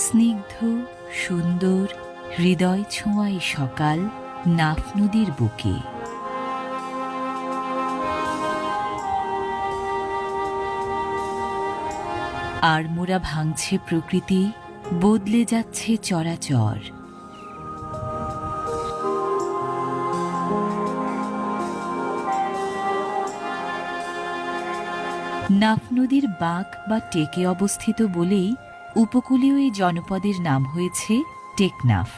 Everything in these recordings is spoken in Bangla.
স্নিগ্ধ সুন্দর হৃদয় ছোঁয়াই সকাল নাফ নদীর বুকে। আড়মোড়া ভাঙছে প্রকৃতি, বদলে যাচ্ছে চরাচর। নাফ নদীর বাঁক বা টেকে অবস্থিত বলেই উপকূলীয় এই জনপদের নাম হয়েছে টেকনাফ।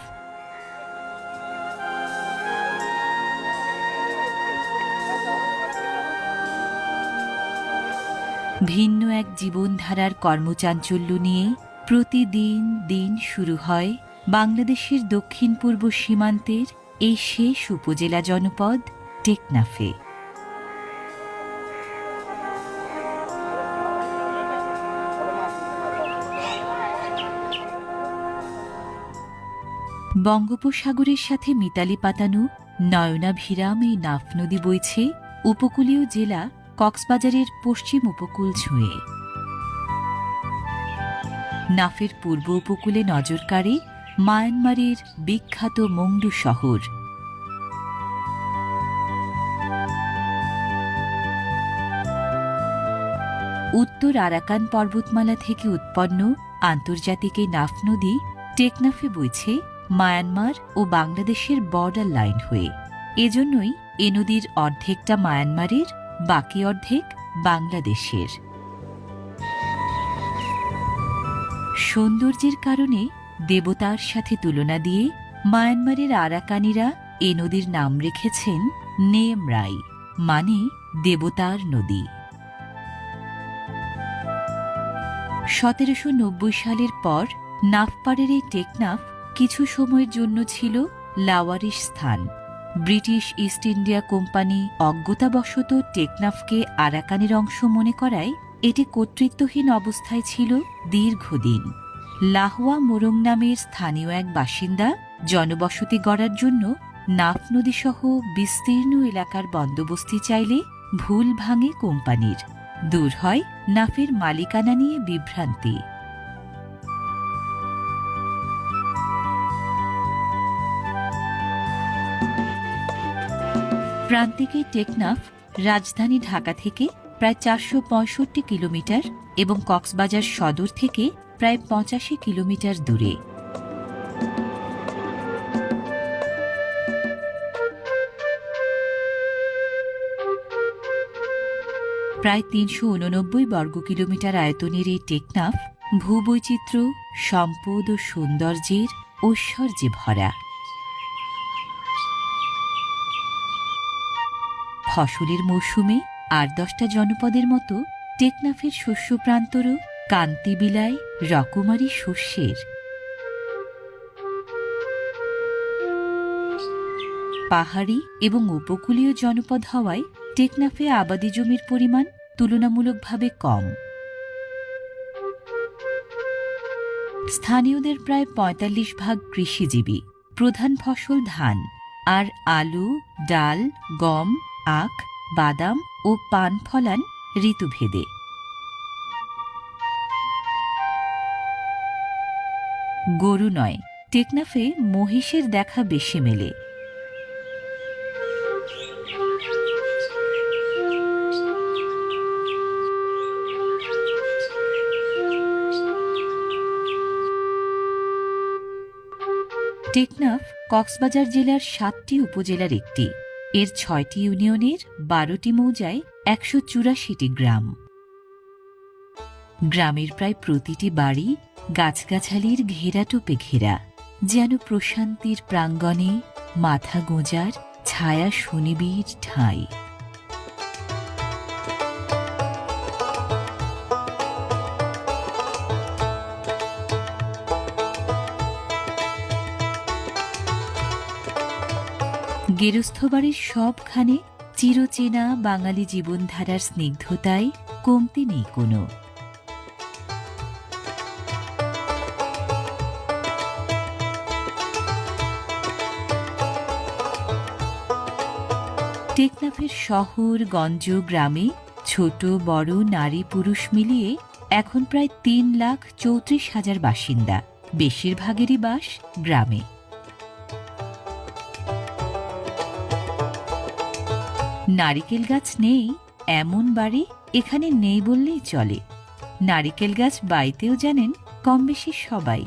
ভিন্ন এক জীবনধারার কর্মচাঞ্চল্য নিয়ে প্রতিদিন দিন শুরু হয় বাংলাদেশের দক্ষিণ পূর্ব সীমান্তের এই শেষ উপজেলা জনপদ টেকনাফে। বঙ্গোপসাগরের সাথে মিতালি পাতানো নয়নাভিরাম এই নাফ নদী বইছে উপকূলীয় জেলা কক্সবাজারের পশ্চিম উপকূল ছুঁয়ে। নাফের পূর্ব উপকূলে নজর কাড়ে মায়ানমারের বিখ্যাত মংডু শহর। উত্তর আরাকান পর্বতমালা থেকে উৎপন্ন আন্তর্জাতিক এই নাফ নদী টেকনাফে বইছে মায়ানমার ও বাংলাদেশের বর্ডার লাইন হয়ে। এজন্যই এ নদীর অর্ধেকটা মায়ানমারের, বাকি অর্ধেক বাংলাদেশের। সৌন্দর্যের কারণে দেবতার সাথে তুলনা দিয়ে মায়ানমারের আরাকানিরা এ নদীর নাম রেখেছেন নেম রাই, মানে দেবতার নদী। 1790 সালের পর নাফপাড়ের এই টেকনাফ কিছু সময়ের জন্য ছিল লাওয়ারিশ স্থান। ব্রিটিশ ইস্ট ইন্ডিয়া কোম্পানি অজ্ঞতাবশত টেকনাফকে আরাকানের অংশ মনে করায় এটি কর্তৃত্বহীন অবস্থায় ছিল দীর্ঘদিন। লাহওয়া মোরং নামের স্থানীয় এক বাসিন্দা জনবসতি গড়ার জন্য নাফ নদীসহ বিস্তীর্ণ এলাকার বন্দোবস্তি চাইলে ভুল ভাঙে কোম্পানির। দূর হয় নাফের মালিকানা নিয়ে বিভ্রান্তি। প্রান্তিকে টেকনাফ রাজধানী ঢাকা থেকে প্রায় 465 কিলোমিটার এবং কক্সবাজার সদর থেকে প্রায় 85 কিলোমিটার দূরে। প্রায় 389 বর্গ কিলোমিটার আয়তনের এই টেকনাফ ভূবৈচিত্র্য, সম্পদ ও সৌন্দর্যের ঐশ্বর্যে ভরা। ফসলের মৌসুমে 8-10টা জনপদের মতো টেকনাফের শস্য প্রান্তরও কান্তি বিলায় রকমারি শস্যের। পাহাড়ি এবং উপকূলীয় জনপদ হওয়ায় টেকনাফে আবাদি জমির পরিমাণ তুলনামূলকভাবে কম। স্থানীয়দের প্রায় 45% কৃষিজীবী। প্রধান ফসল ধান, আর আলু, ডাল, গম, আখ, বাদাম ও পান ফলান ঋতুভেদে। গরু নয়, টেকনাফে মহিষের দেখা বেশি মেলে। টেকনাফ কক্সবাজার জেলার 7টি উপজেলার একটি। এর 6টি ইউনিয়নের 12টি মৌজায় 184টি গ্রাম। গ্রামের প্রায় প্রতিটি বাড়ি গাছগাছালির ঘেরাটোপে ঘেরা, যেন প্রশান্তির প্রাঙ্গণে মাথা গোঁজার ছায়া সুনিবিড় ঠাঁই। গেরস্থ বাড়ির সবখানে চিরচেনা বাঙালি জীবনধারার স্নিগ্ধতায় কমতি নেই কোনো। টেকনাফের শহর গঞ্জ গ্রামে ছোট বড় নারী পুরুষ মিলিয়ে এখন প্রায় 3,34,000 বাসিন্দা। বেশিরভাগেরই বাস গ্রামে। নারিকেল গাছ নেই এমন বাড়ি এখানে নেই বললেই চলে। নারিকেল গাছ বাইতেও জানেন কম বেশি সবাই।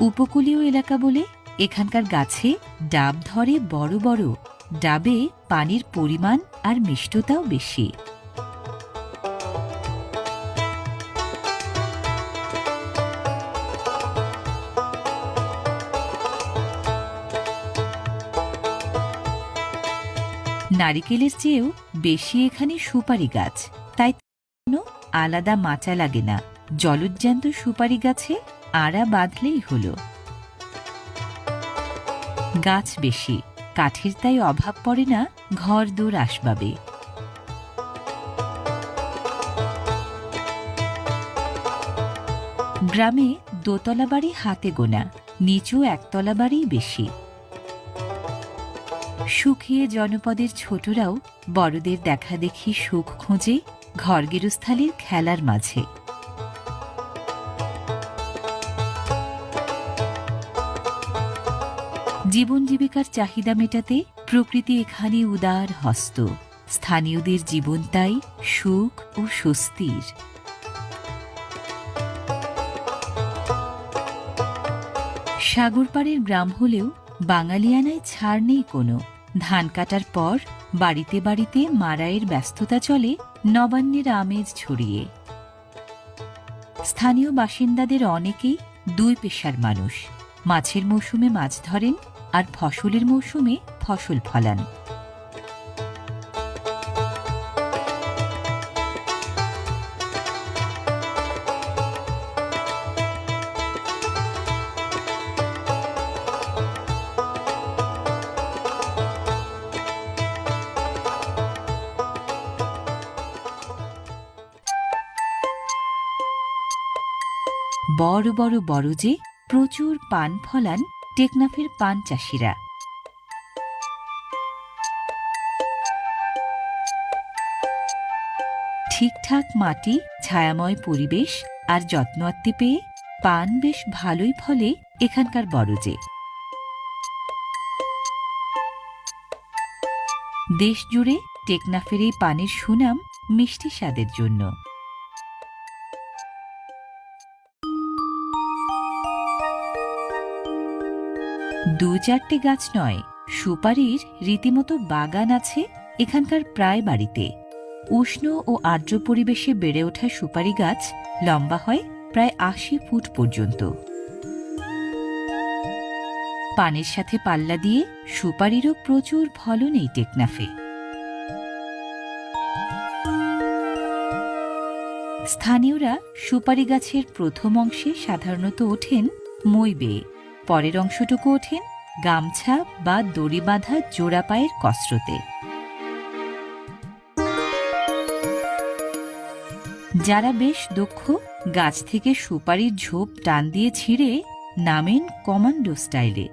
উপকূলীয় এলাকা বলে এখানকার গাছে ডাব ধরে বড় বড়। ডাবে পানির পরিমাণ আর মিষ্টতাও বেশি। নারিকেলের চেয়েও বেশি এখানে সুপারি গাছ, তাই কোনো আলাদা মাচা লাগে না। জলজ্যান্ত সুপারি গাছে আড়া বাঁধলেই হলো। গাছ বেশি, কাঠের তাই অভাব পড়ে না ঘর দোর আসবাবে। গ্রামে দোতলা বাড়ি হাতে গোনা, নিচু একতলা বাড়ি বেশি। সুখিয়ে জনপদের ছোটরাও বড়দের দেখা দেখি সুখ খোঁজে ঘর গেরস্থালির খেলার মাঝে। জীবন জীবিকার চাহিদা মেটাতে প্রকৃতি এখানে উদার হস্ত। স্থানীয়দের জীবন তাই সুখ ও স্বস্তির। সাগরপাড়ের গ্রাম হলেও বাঙালিয়ানায় ছাড় নেই কোনো। ধান কাটার পর বাড়িতে বাড়িতে মাড়াইয়ের ব্যস্ততা চলে নবান্নের আমেজ ছড়িয়ে। স্থানীয় বাসিন্দাদের অনেকেই দুই পেশার মানুষ। মাছের মৌসুমে মাছ ধরেন আর ফসলের মৌসুমে ফসল ফলান। বড় বড় বরজে প্রচুর পান ফলান টেকনাফের পান চাষিরা। ঠিকঠাক মাটি, ছায়াময় পরিবেশ আর যত্ন আত্তি পেয়ে পান বেশ ভালোই ফলে এখানকার বরজে। দেশ জুড়ে টেকনাফের এই পানের সুনাম মিষ্টি স্বাদের জন্য। দু চারটে গাছ নয়, সুপারির রীতিমতো বাগান আছে এখানকার প্রায় বাড়িতে। উষ্ণ ও আর্দ্র পরিবেশে বেড়ে ওঠা সুপারি গাছ লম্বা হয় প্রায় ৮০ ফুট পর্যন্ত। পানের সাথে পাল্লা দিয়ে সুপারিরও প্রচুর ফলন এই টেকনাফে। স্থানীয়রা সুপারি গাছের প্রথম অংশে সাধারণত ওঠেন মই বেয়ে, পরের অংশটুকু ওঠেন গামছা বা দড়ি বাঁধা জোড়া পায়ের কসরতে। যারা বেশ দক্ষ গাছ থেকে সুপারির ঝোপ টান দিয়ে ছিঁড়ে নামেন কমান্ডো স্টাইলে।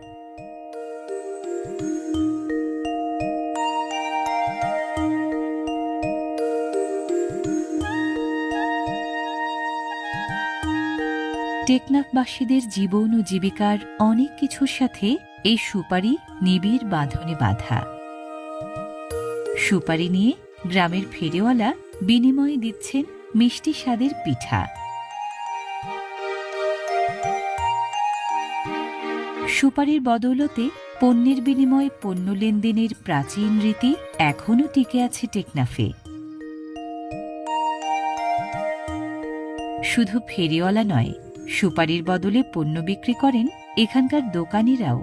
টেকনাফবাসীদের জীবন ও জীবিকার অনেক কিছুর সাথে এই সুপারি নিবিড় বাঁধনে বাঁধা। সুপারি নিয়ে গ্রামের ফেরিওয়ালা বিনিময়ে দিচ্ছেন মিষ্টি স্বাদের পিঠা। সুপারির বদৌলতে পণ্যের বিনিময়ে পণ্য লেনদেনের প্রাচীন রীতি এখনও টিকে আছে টেকনাফে। শুধু ফেরিওয়ালা নয়, সুপারির বদলে পণ্য বিক্রি করেন এখানকার দোকানিরাও।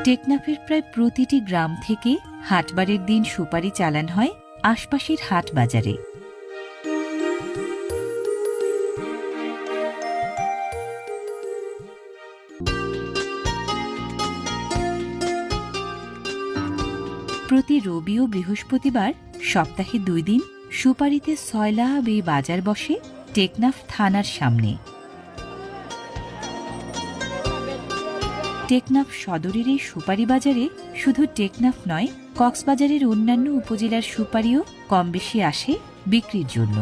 টেকনাফের প্রায় প্রতিটি গ্রাম থেকে হাটবারের দিন সুপারি চালান হয় আশপাশের হাট বাজারে। প্রতি রবি ও বৃহস্পতিবার সপ্তাহে 2 দিন সুপারিতে সয়লাব এই বাজার বসে টেকনাফ থানার সামনে। টেকনাফ সদরের এই সুপারি বাজারে শুধু টেকনাফ নয়, কক্সবাজারের অন্যান্য উপজেলার সুপারিও কম বেশি আসে বিক্রির জন্য।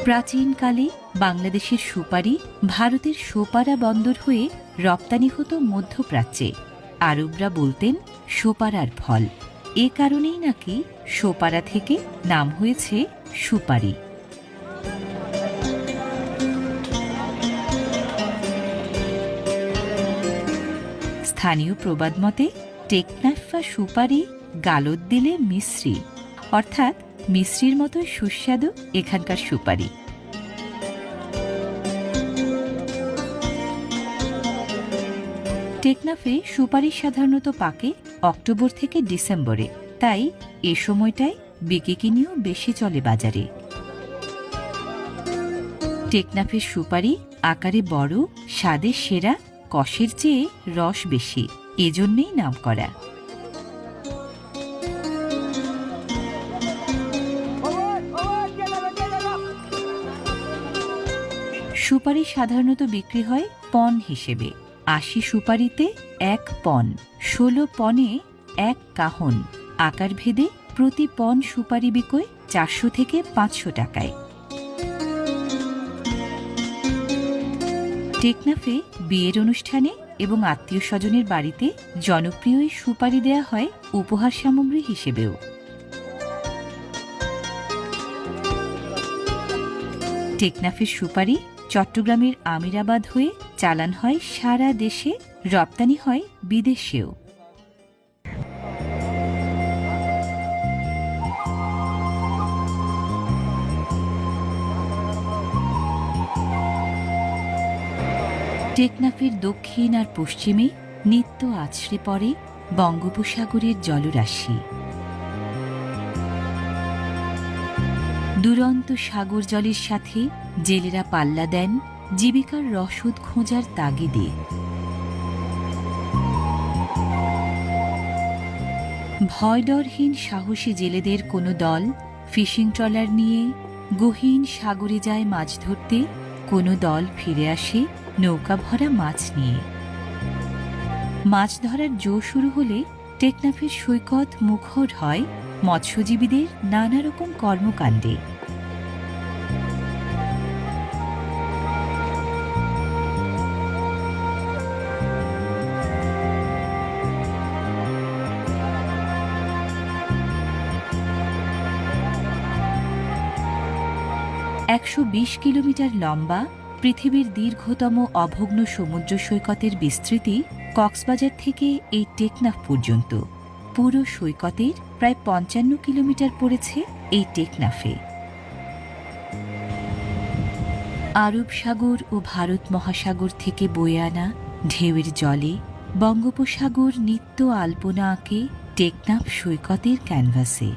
প্রাচীনকালে বাংলাদেশের সুপারি ভারতের সোপারা বন্দর হয়ে রপ্তানি হতো মধ্যপ্রাচ্যে। আরবরা বলতেন সোপারার ফল। এ কারণেই নাকি সোপারা থেকে নাম হয়েছে সুপারি। স্থানীয় প্রবাদ মতে টেকনাফ বা সুপারি গালত দিলে মিশ্রি, অর্থাৎ মিশ্রির মতো সুস্বাদু এখানকার সুপারি। টেকনাফে সুপারি সাধারণত পাকে অক্টোবর থেকে ডিসেম্বরে, তাই এ সময়টায় বিকিকিনিও বেশি চলে বাজারে। টেকনাফের সুপারি আকারে বড়, স্বাদে সেরা, কষের চেয়ে রস বেশি, এজন্যই নাম করা। সুপারি সাধারণত বিক্রি হয় পণ হিসেবে। ৮০ সুপারিতে ১ পণ, ১৬ পণে ১ কাহন। আকার ভেদে প্রতি পণ সুপারি বিক্রয় ৪০০ থেকে ৫০০ টাকায়। টেকনাফে বিয়ের অনুষ্ঠানে এবং আত্মীয় স্বজনের বাড়িতে জনপ্রিয় এই সুপারি দেয়া হয় উপহার সামগ্রী হিসেবেও। টেকনাফের সুপারি চট্টগ্রামের আমিরাবাদ হয়ে চালান হয় সারা দেশে, রপ্তানি হয় বিদেশেও। টেকনাফের দক্ষিণ আর পশ্চিমে নিত্য আছড়ে পড়ে বঙ্গোপসাগরের জলরাশি। দুরন্ত সাগর জলের সাথে জেলেরা পাল্লা দেন জীবিকার রসদ খোঁজার তাগিদে। ভয়ডরহীন সাহসী জেলেদের কোনো দল ফিশিং ট্রলার নিয়ে গহীন সাগরে যায় মাছ ধরতে, কোনো দল ফিরে আসে নৌকা ভরা মাছ নিয়ে। মাছ ধরার জো শুরু হলে টেকনাফের সৈকত মুখর হয় মৎস্যজীবীদের নানা রকম কর্মকাণ্ডে। ,১২০ কিলোমিটার লম্বা পৃথিবীর দীর্ঘতম অভগ্ন সমুদ্র সৈকতের বিস্তৃতি কক্সবাজার থেকে এই টেকনাফ পর্যন্ত। পুরো সৈকতের প্রায় ৫৫ কিলোমিটার পড়েছে এই টেকনাফে। আরব সাগর ও ভারত মহাসাগর থেকে বয়ে আনা ঢেউয়ের জলে বঙ্গোপসাগর নিত্য আলপনা আঁকে টেকনাফ সৈকতের ক্যানভাসে।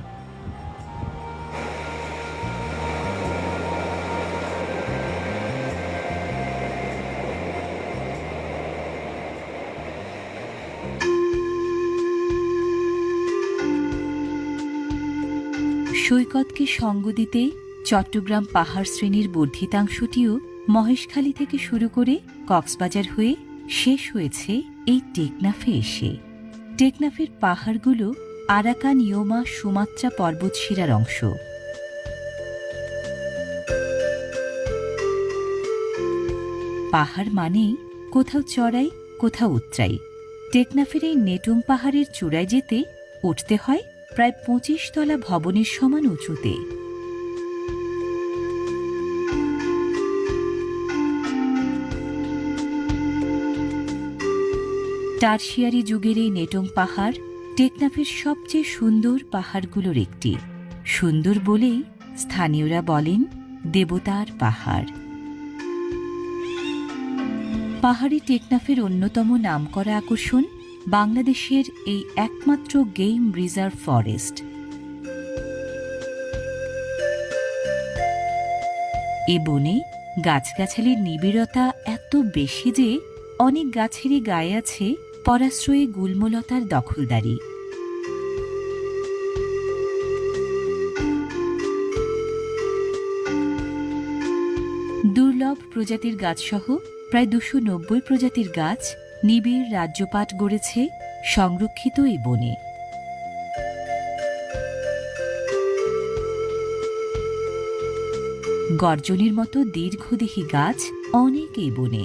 সৈকতকে সঙ্গ দিতে চট্টগ্রাম পাহাড় শ্রেণীর বর্ধিতাংশটিও মহেশখালী থেকে শুরু করে কক্সবাজার হয়ে শেষ হয়েছে এই টেকনাফে এসে। টেকনাফের পাহাড়গুলো আরাকান ইয়োমা সুমাত্রা পর্বতশিরার অংশ। পাহাড় মানেই কোথাও চড়াই, কোথাও উতরাই। টেকনাফের এই নেটুম পাহাড়ের চূড়ায় যেতে উঠতে হয় প্রায় ২৫ তলা ভবনের সমান উঁচুতে। টারশিয়ারি যুগের এই নেটুম পাহাড় টেকনাফের সবচেয়ে সুন্দর পাহাড়গুলোর একটি। সুন্দর বলেই স্থানীয়রা বলেন দেবতার পাহাড়। পাহাড়ি টেকনাফের অন্যতম নামকরা আকর্ষণ বাংলাদেশের এই একমাত্র গেম রিজার্ভ ফরেস্ট। এ বনে গাছগাছালির নিবিড়তা এত বেশি যে অনেক গাছেরই গায়ে আছে পরাশ্রয়ী গুল্মলতার দখলদারি। দুর্লভ প্রজাতির গাছসহ প্রায় 290 প্রজাতির গাছ নিবিড় রাজ্যপাট গড়েছে সংরক্ষিত এই বনে। গর্জনের মতো দীর্ঘদেহী গাছ অনেক এই বনে।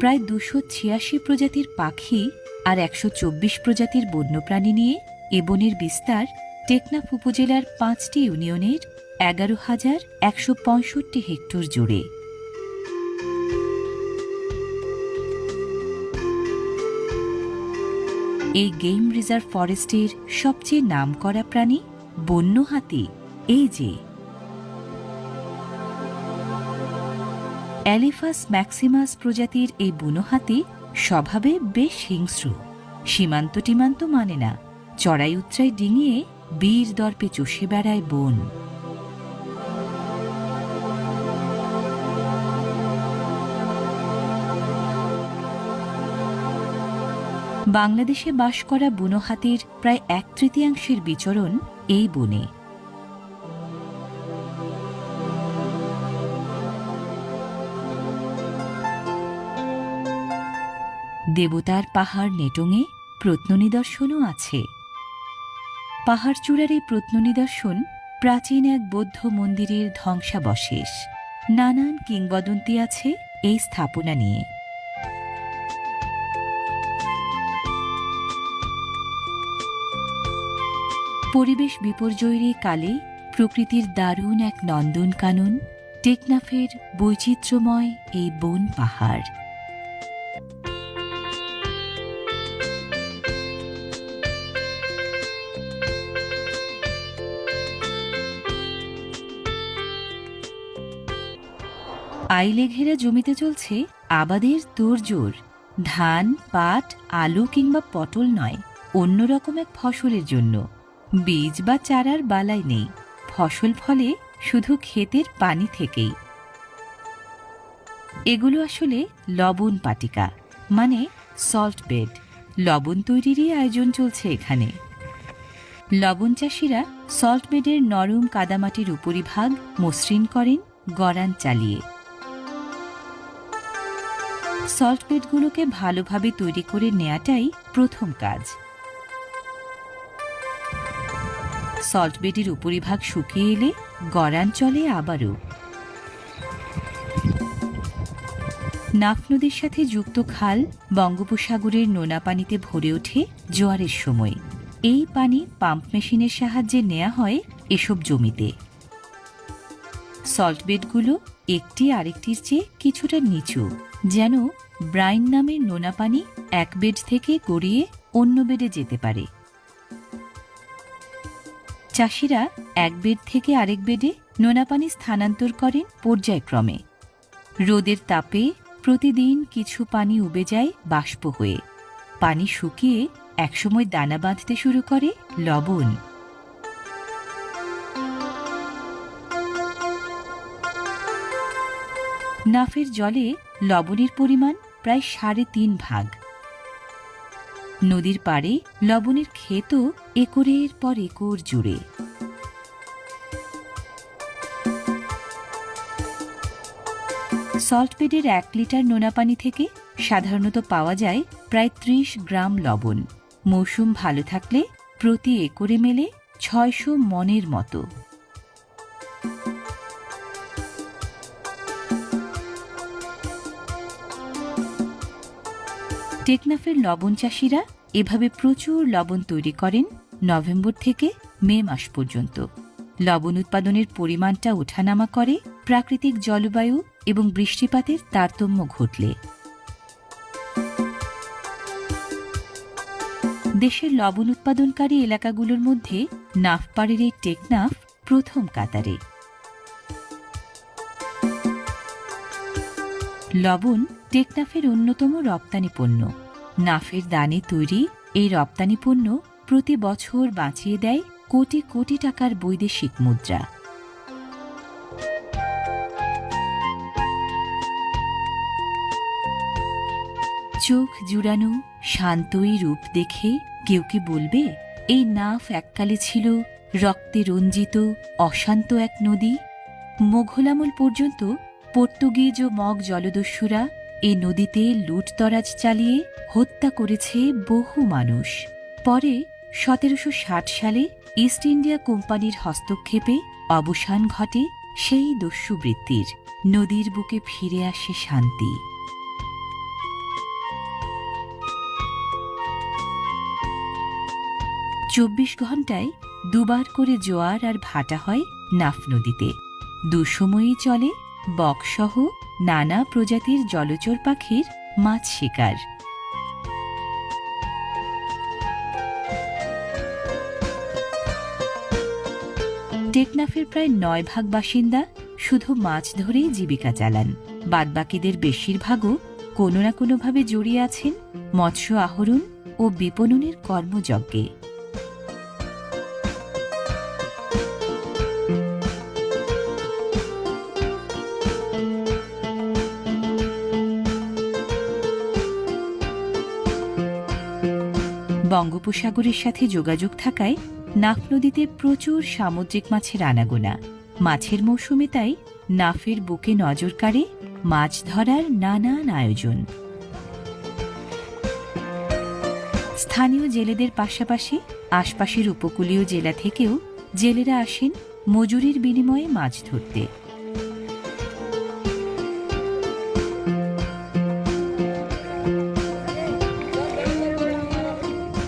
প্রায় 286 প্রজাতির পাখি আর 124 প্রজাতির বন্যপ্রাণী নিয়ে এ বনের বিস্তার টেকনাফ উপজেলার 5টি ইউনিয়নের 11,165 হেক্টর জুড়ে। এই গেম রিজার্ভ ফরেস্টের সবচেয়ে নামকরা প্রাণী বন্য হাতি। এই যে অ্যালিফাস ম্যাক্সিমাস প্রজাতির এই বুনো হাতি স্বভাবে বেশ হিংস্র। সীমান্ত টিমান্ত মানে না, চড়াই উতরাই ডিঙিয়ে বীর দর্পে চষে বেড়ায় বন। বাংলাদেশে বাস করা বুনো হাতির প্রায় 1/3 বিচরণ এই বনে। দেবতার পাহাড় নেটঙে প্রত্ননিদর্শনও আছে। পাহাড় চূড়ার এই প্রত্ননিদর্শন প্রাচীন এক বৌদ্ধ মন্দিরের ধ্বংসাবশেষ। নানান কিংবদন্তি আছে এই স্থাপনা নিয়ে। পরিবেশ বিপর্যয়ের এই কালে প্রকৃতির দারুণ এক নন্দনকানন টেকনাফের বৈচিত্র্যময় এই বন পাহাড়। আইলে ঘেরা জমিতে চলছে আবাদের তোড়জোড়। ধান, পাট, আলু কিংবা পটল নয়, অন্যরকম এক ফসলের জন্য। বীজ বা চারার বালাই নেই, ফসল ফলে শুধু ক্ষেতের পানি থেকেই। এগুলো আসলে লবণ পাটিকা, মানে সল্ট বেড। লবণ তৈরিরই আয়োজন চলছে এখানে। লবণ চাষিরা সল্ট বেডের নরম কাদামাটির উপরিভাগ মসৃণ করেন গড়ান চালিয়ে। সল্ট বেডগুলোকে ভালোভাবে তৈরি করে নেয়াটাই প্রথম কাজ। সল্ট বেডের উপরিভাগ শুকিয়ে এলে গড়ান চলে আবারও। নাফ নদীর সাথে যুক্ত খাল বঙ্গোপসাগরের নোনা পানিতে ভরে ওঠে জোয়ারের সময়। এই পানি পাম্প মেশিনের সাহায্যে নেওয়া হয় এসব জমিতে। সল্ট বেডগুলো একটি আরেকটির চেয়ে কিছুটা নিচু, যেন ব্রাইন নামের নোনা পানি এক বেড থেকে গড়িয়ে অন্য বেডে যেতে পারে। চাষিরা এক বেড থেকে আরেক বেডে নোনা পানি স্থানান্তর করেন পর্যায়ক্রমে। রোদের তাপে প্রতিদিন কিছু পানি উবে যায় বাষ্প হয়ে। পানি শুকিয়ে একসময় দানা বাঁধতে শুরু করে লবণ। নাফের জলে লবণের পরিমাণ প্রায় 3.5 ভাগ। নদীর পাড়ে লবণের ক্ষেতও একরের পর একর জুড়ে। সল্ট বেডের 1 লিটার নোনা পানি থেকে সাধারণত পাওয়া যায় প্রায় 30 গ্রাম লবণ। মৌসুম ভালো থাকলে প্রতি একরে মেলে 600 মনের মতো। টেকনাফের লবণ চাষিরা এভাবে প্রচুর লবণ তৈরি করেন নভেম্বর থেকে মে মাস পর্যন্ত। লবণ উৎপাদনের পরিমাণটা ওঠানামা করে প্রাকৃতিক জলবায়ু এবং বৃষ্টিপাতের তারতম্য ঘটলে। দেশের লবণ উৎপাদনকারী এলাকাগুলোর মধ্যে নাফপাড়ের এই টেকনাফ প্রথম কাতারে। লবণ টেকনাফের অন্যতম রপ্তানি পণ্য। নাফের দানে তৈরি এই রপ্তানি পণ্য প্রতি বছর বাঁচিয়ে দেয় কোটি কোটি টাকার বৈদেশিক মুদ্রা। চোখ জুড়ানো শান্তই রূপ দেখে কেউ কি বলবে এই নাফ এককালে ছিল রক্তে রঞ্জিত অশান্ত এক নদী। মোঘল আমল পর্যন্ত পর্তুগিজ ও মগ জলদস্যুরা এ নদীতে লুটতরাজ চালিয়ে হত্যা করেছে বহু মানুষ। পরে ১৭৬০ সালে ইস্ট ইন্ডিয়া কোম্পানির হস্তক্ষেপে অবসান ঘটে সেই দস্যুবৃত্তির। নদীর বুকে ফিরে আসে শান্তি। চব্বিশ ঘণ্টায় দুবার করে জোয়ার আর ভাটা হয় নাফ নদীতে। দুসময়ই চলে বকসহ নানা প্রজাতির জলচর পাখির মাছ শিকার। টেকনাফের প্রায় ৯ ভাগ বাসিন্দা শুধু মাছ ধরেই জীবিকা চালান। বাদবাকিদের বেশিরভাগও কোনো না কোনোভাবে জড়িয়ে আছেন মৎস্য আহরণ ও বিপণনের কর্মযজ্ঞে। বঙ্গোপসাগরের সাথে যোগাযোগ থাকায় নাফ নদীতে প্রচুর সামুদ্রিক মাছের আনাগোনা। মাছের মৌসুমে তাই নাফের বুকে নজর কাড়ে মাছ ধরার নানান আয়োজন। স্থানীয় জেলেদের পাশাপাশি আশপাশের উপকূলীয় জেলা থেকেও জেলেরা আসেন মজুরির বিনিময়ে মাছ ধরতে।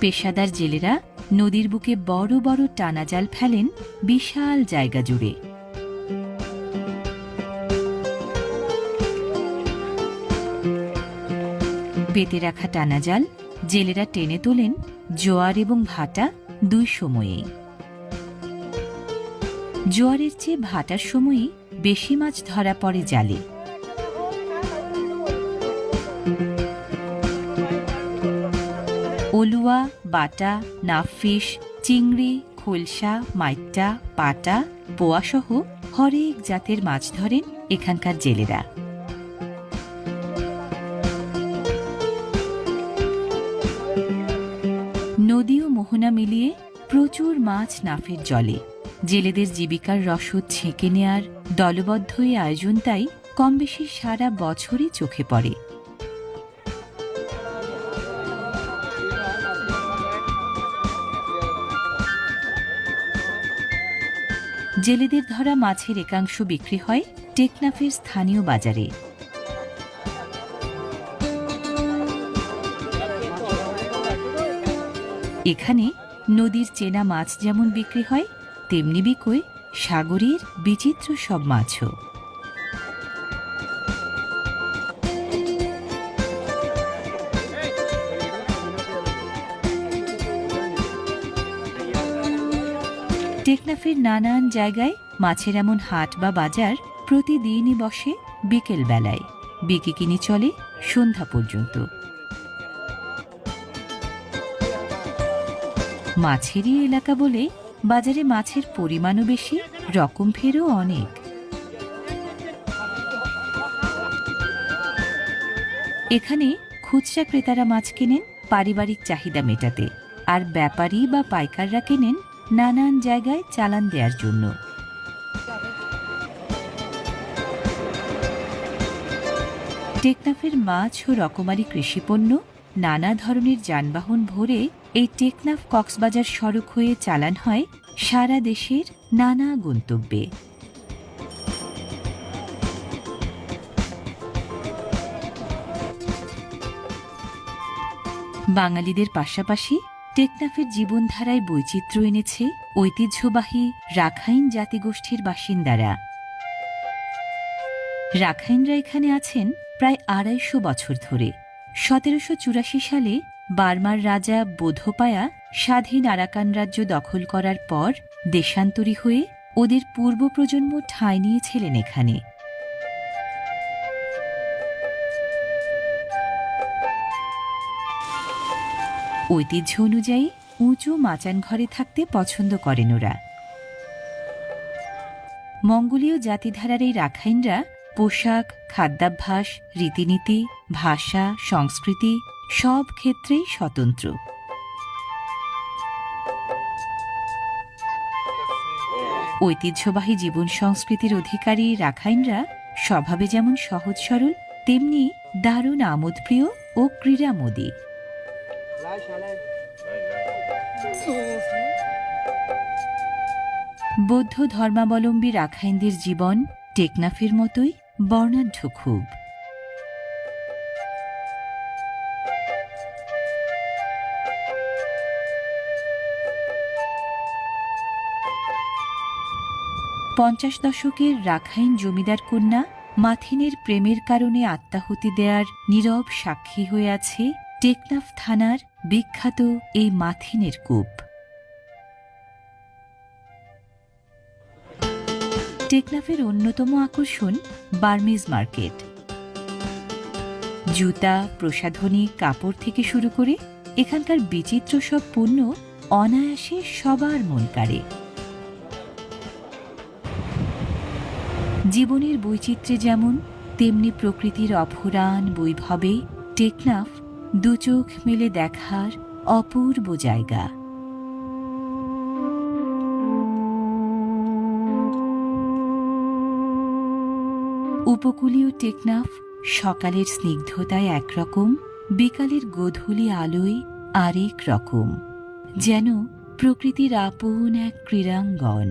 পেশাদার জেলেরা নদীর বুকে বড় বড় টানা জাল ফেলেন বিশাল জায়গা জুড়ে। পেতে রাখা টানা জাল জেলেরা টেনে তোলেন জোয়ার এবং ভাটা দুই সময়েই। জোয়ারের চেয়ে ভাটার সময়ই বেশি মাছ ধরা পড়ে জালে। অলুয়া, বাটা, নাফিস, চিংড়ি, খোলসা, মাইট্টা, পাটা, পোয়াসহ হরেক জাতের মাছ ধরেন এখানকার জেলেরা। নদী ও মোহনা মিলিয়ে প্রচুর মাছ নাফের জলে। জেলেদের জীবিকার রসদ ছেঁকে নেয়ার দলবদ্ধ এই আয়োজন তাই কমবেশি সারা বছরই চোখে পড়ে। জেলেদের ধরা মাছের একাংশ বিক্রি হয় টেকনাফের স্থানীয় বাজারে। এখানে নদীর চেনা মাছ যেমন বিক্রি হয়, তেমনি বিকোয় সাগরের বিচিত্র সব মাছও। টেকনাফের নানান জায়গায় মাছের এমন হাট বা বাজার প্রতিদিনই বসে বিকেল বেলায়। বিকিকিনি চলে সন্ধ্যা পর্যন্ত। মাছেরই এলাকা বলে বাজারে মাছের পরিমাণও বেশি, রকম ফেরও অনেক। এখানে খুচরা ক্রেতারা মাছ কেনেন পারিবারিক চাহিদা মেটাতে, আর ব্যাপারী বা পাইকাররা কেনেন নানান জায়গায় চালান দেওয়ার জন্য। টেকনাফের মাছ ও রকমারি কৃষিপণ্য নানা ধরনের যানবাহন ভরে এই টেকনাফ কক্সবাজার সড়ক হয়ে চালান হয় সারা দেশের নানা গন্তব্যে। বাঙালিদের পাশাপাশি টেকনাফের জীবনধারায় বৈচিত্র্য এনেছে ঐতিহ্যবাহী রাখাইন জাতিগোষ্ঠীর বাসিন্দারা। রাখাইনরা এখানে আছেন প্রায় ২৫০ বছর ধরে। ১৭৮৪ সালে বার্মার রাজা বোধপায়া স্বাধীন আরাকান রাজ্য দখল করার পর দেশান্তরী হয়ে ওদের পূর্ব প্রজন্ম ঠাঁই নিয়েছিলেন এখানে। ঐতিহ্য অনুযায়ী উঁচু মাচান ঘরে থাকতে পছন্দ করেন ওরা। মঙ্গোলীয় জাতিধারার এই রাখাইনরা পোশাক, খাদ্যাভ্যাস, রীতিনীতি, ভাষা, সংস্কৃতি সব ক্ষেত্রেই স্বতন্ত্র। ঐতিহ্যবাহী জীবন সংস্কৃতির অধিকারী রাখাইনরা স্বভাবে যেমন সহজ সরল, তেমনি দারুণ আমোদপ্রিয় ও ক্রীড়ামোদী। বৌদ্ধ ধর্মাবলম্বী রাখাইনদের জীবন টেকনাফের মতোই বর্ণাঢ্য খুব। পঞ্চাশ দশকের রাখাইন জমিদার কন্যা মাথিনের প্রেমের কারণে আত্মাহুতি দেয়ার নীরব সাক্ষী হয়ে আছে টেকনাফ থানার বিখ্যাত এই মাথিনের কূপ। টেকনাফের অন্যতম আকর্ষণ বার্মিজ মার্কেট। জুতা, প্রসাধনী, কাপড় থেকে শুরু করে এখানকার বিচিত্র সব পণ্য অনায়াসে সবার মন কাড়ে। জীবনের বৈচিত্র্যে যেমন তেমনি প্রকৃতির অফুরান বৈভবে টেকনাফ দুচোখ মেলে দেখার অপূর্ব জায়গা। উপকূলীয় টেকনাফ সকালের স্নিগ্ধতায় একরকম, বিকালের গোধূলি আলোয় আরেক রকম, যেন প্রকৃতির আপন এক ক্রীড়াঙ্গন।